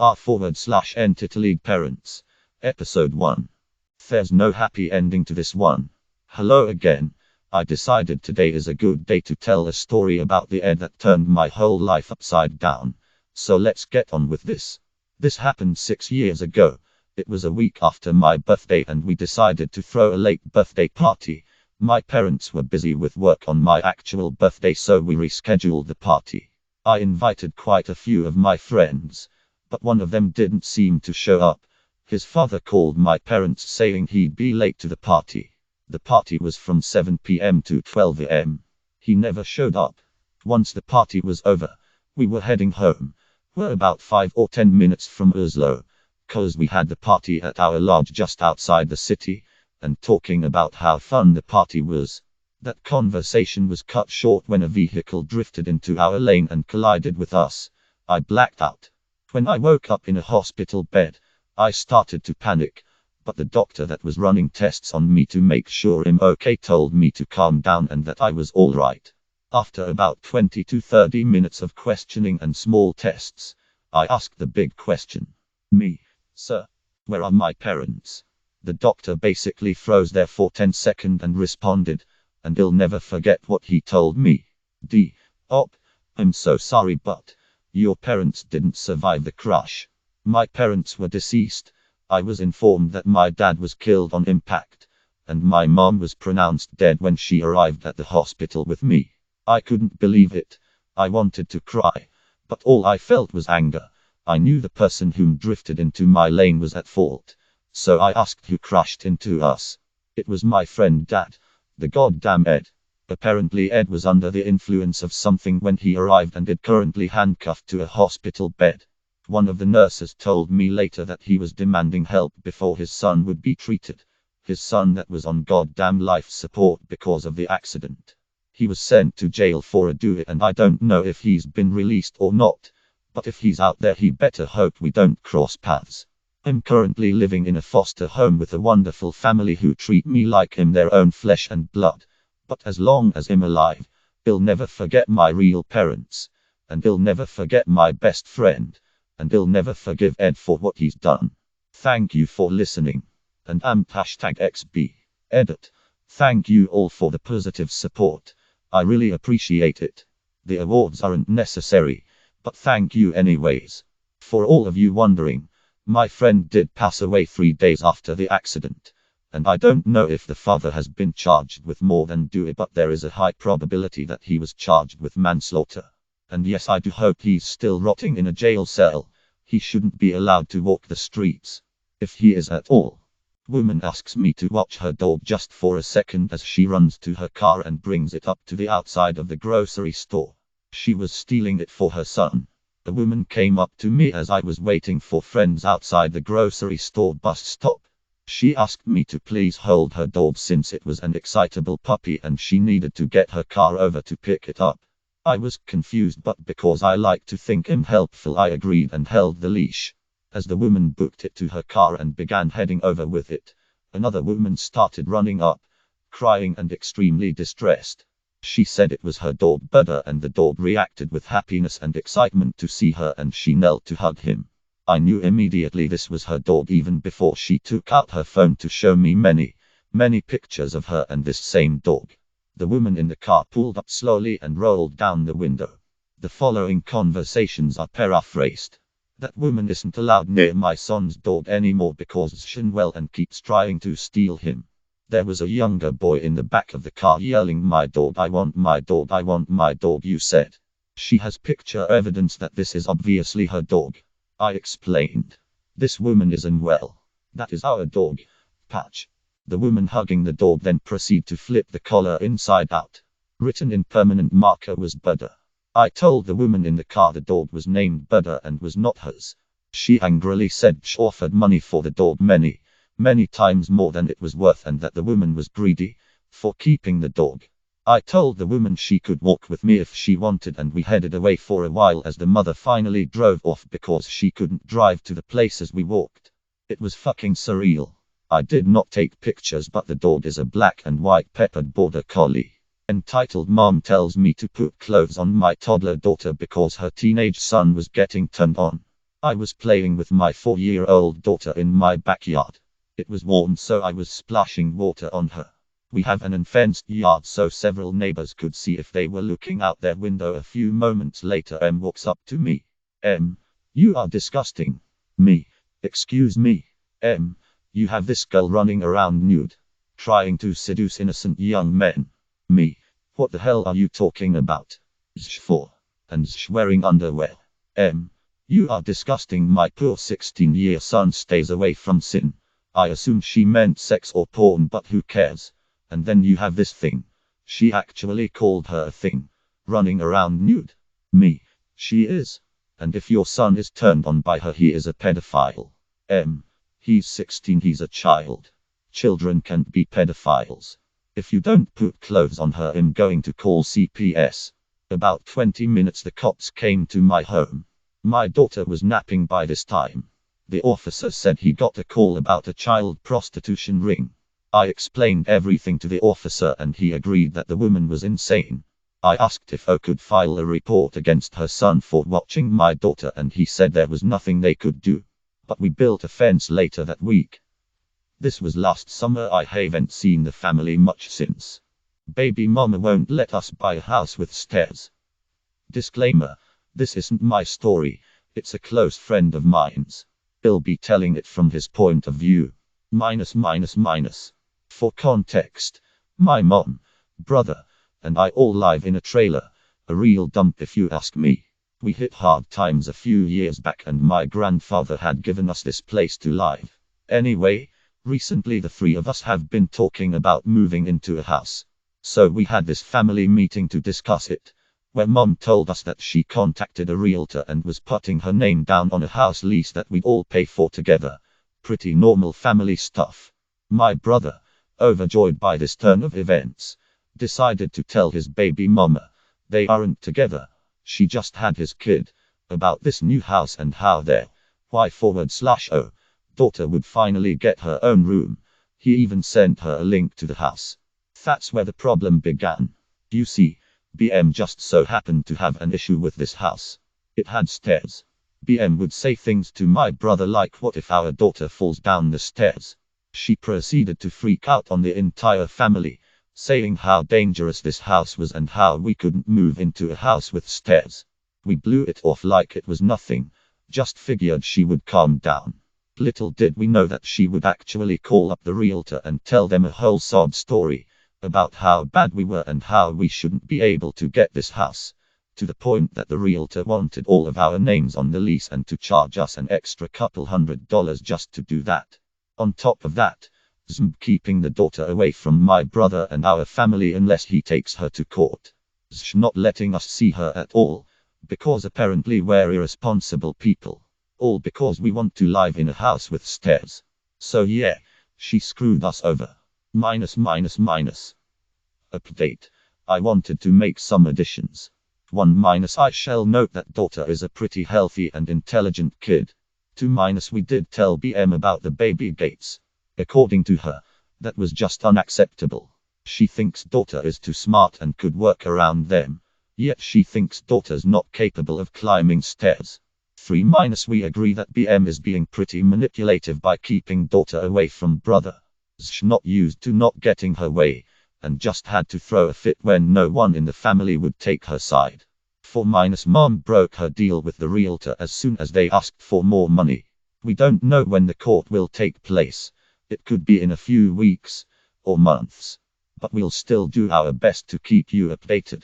r/EntitledParents. Episode 1. There's no happy ending to this one. Hello again. I decided today is a good day to tell a story about the Ed that turned my whole life upside down. So let's get on with this. This happened 6 years ago. It was a week after my birthday and we decided to throw a late birthday party. My parents were busy with work on my actual birthday, so we rescheduled the party. I invited quite a few of my friends, but one of them didn't seem to show up. His father called my parents saying he'd be late to the party. The party was from 7 p.m. to 12 a.m. He never showed up. Once the party was over, we were heading home. We're about 5 or 10 minutes from Oslo, 'cause we had the party at our lodge just outside the city, and talking about how fun the party was. That conversation was cut short when a vehicle drifted into our lane and collided with us. I blacked out. When I woke up in a hospital bed, I started to panic, but the doctor that was running tests on me to make sure I'm okay told me to calm down and that I was alright. After about 20 to 30 minutes of questioning and small tests, I asked the big question. Me, sir, where are my parents? The doctor basically froze there for 10 seconds and responded, and I'll never forget what he told me. Op, I'm so sorry, but your parents didn't survive the crash. My parents were deceased. I was informed that my dad was killed on impact, and my mom was pronounced dead when she arrived at the hospital with me. I couldn't believe it. I wanted to cry, but all I felt was anger. I knew the person whom drifted into my lane was at fault, so I asked who crashed into us. It was my friend Dad. The goddamn Ed. Apparently Ed was under the influence of something when he arrived and is currently handcuffed to a hospital bed. One of the nurses told me later that he was demanding help before his son would be treated. His son that was on goddamn life support because of the accident. He was sent to jail for a do it, and I don't know if he's been released or not. But if he's out there, he better hope we don't cross paths. I'm currently living in a foster home with a wonderful family who treat me like I'm their own flesh and blood. But as long as I'm alive, I'll never forget my real parents. And I'll never forget my best friend. And I'll never forgive Ed for what he's done. Thank you for listening. And #XB. Edit. Thank you all for the positive support. I really appreciate it. The awards aren't necessary, but thank you anyways. For all of you wondering, my friend did pass away 3 days after the accident, and I don't know if the father has been charged with more than due, but there is a high probability that he was charged with manslaughter. And yes, I do hope he's still rotting in a jail cell. He shouldn't be allowed to walk the streets, if he is at all. Woman asks me to watch her dog just for a second as she runs to her car and brings it up to the outside of the grocery store. She was stealing it for her son. A woman came up to me as I was waiting for friends outside the grocery store bus stop. She asked me to please hold her dog since it was an excitable puppy and she needed to get her car over to pick it up. I was confused, but because I like to think I'm helpful, I agreed and held the leash. As the woman booked it to her car and began heading over with it, another woman started running up, crying and extremely distressed. She said it was her dog Buddha, and the dog reacted with happiness and excitement to see her, and she knelt to hug him. I knew immediately this was her dog even before she took out her phone to show me many pictures of her and this same dog. The woman in the car pulled up slowly and rolled down the window. The following conversations are paraphrased. That woman isn't allowed near my son's dog anymore because she's well and keeps trying to steal him. There was a younger boy in the back of the car yelling, "My dog, I want my dog, I want my dog," you said. She has picture evidence that this is obviously her dog. I explained. This woman is unwell. That is our dog, Patch. The woman hugging the dog then proceeded to flip the collar inside out. Written in permanent marker was Buddha. I told the woman in the car the dog was named Buddha and was not hers. She angrily said she offered money for the dog many times more than it was worth, and that the woman was greedy for keeping the dog. I told the woman she could walk with me if she wanted, and we headed away for a while as the mother finally drove off because she couldn't drive to the places we walked. It was fucking surreal. I did not take pictures, but the dog is a black and white peppered border collie. Entitled Mom tells me to put clothes on my toddler daughter because her teenage son was getting turned on. I was playing with my 4-year-old daughter in my backyard. It was warm, so I was splashing water on her. We have an unfenced yard, so several neighbors could see if they were looking out their window. A few moments later, walks up to me. You are disgusting. Me. Excuse me. You have this girl running around nude, trying to seduce innocent young men. Me. What the hell are you talking about? For. And wearing underwear. You are disgusting. My poor 16-year son stays away from sin. I assume she meant sex or porn, but who cares? And then you have this thing. She actually called her a thing. Running around nude. Me. She is. And if your son is turned on by her, he is a pedophile. He's 16, he's a child. Children can't be pedophiles. If you don't put clothes on her, I'm going to call CPS. About 20 minutes the cops came to my home. My daughter was napping by this time. The officer said he got a call about a child prostitution ring. I explained everything to the officer and he agreed that the woman was insane. I asked if I could file a report against her son for watching my daughter and he said there was nothing they could do. But we built a fence later that week. This was last summer. I haven't seen the family much since. Baby mama won't let us buy a house with stairs. Disclaimer: this isn't my story, it's a close friend of mine's. He'll be telling it from his point of view. For context, my mom, brother, and I all live in a trailer. A real dump if you ask me. We hit hard times a few years back and my grandfather had given us this place to live. Anyway, recently the three of us have been talking about moving into a house. So we had this family meeting to discuss it, where mom told us that she contacted a realtor and was putting her name down on a house lease that we'd all pay for together. Pretty normal family stuff. My brother, overjoyed by this turn of events, decided to tell his baby mama, they aren't together, she just had his kid, about this new house and how their daughter would finally get her own room. He even sent her a link to the house. That's where the problem began. You see, BM just so happened to have an issue with this house. It had stairs. BM would say things to my brother like, what if our daughter falls down the stairs? She proceeded to freak out on the entire family, saying how dangerous this house was and how we couldn't move into a house with stairs. We blew it off like it was nothing, just figured she would calm down. Little did we know that she would actually call up the realtor and tell them a whole sob story about how bad we were and how we shouldn't be able to get this house, to the point that the realtor wanted all of our names on the lease and to charge us an extra couple $100 just to do that. On top of that, keeping the daughter away from my brother and our family unless he takes her to court. Not letting us see her at all, because apparently we're irresponsible people. All because we want to live in a house with stairs. So yeah, she screwed us over. Update. I wanted to make some additions. 1- I shall note that daughter is a pretty healthy and intelligent kid. 2- we did tell BM about the baby gates. According to her, that was just unacceptable. She thinks daughter is too smart and could work around them. Yet she thinks daughter's not capable of climbing stairs. 3- we agree that BM is being pretty manipulative by keeping daughter away from brother. Not used to not getting her way, and just had to throw a fit when no one in the family would take her side. 4- mom broke her deal with the realtor as soon as they asked for more money. We don't know when the court will take place. It could be in a few weeks, or months. But we'll still do our best to keep you updated.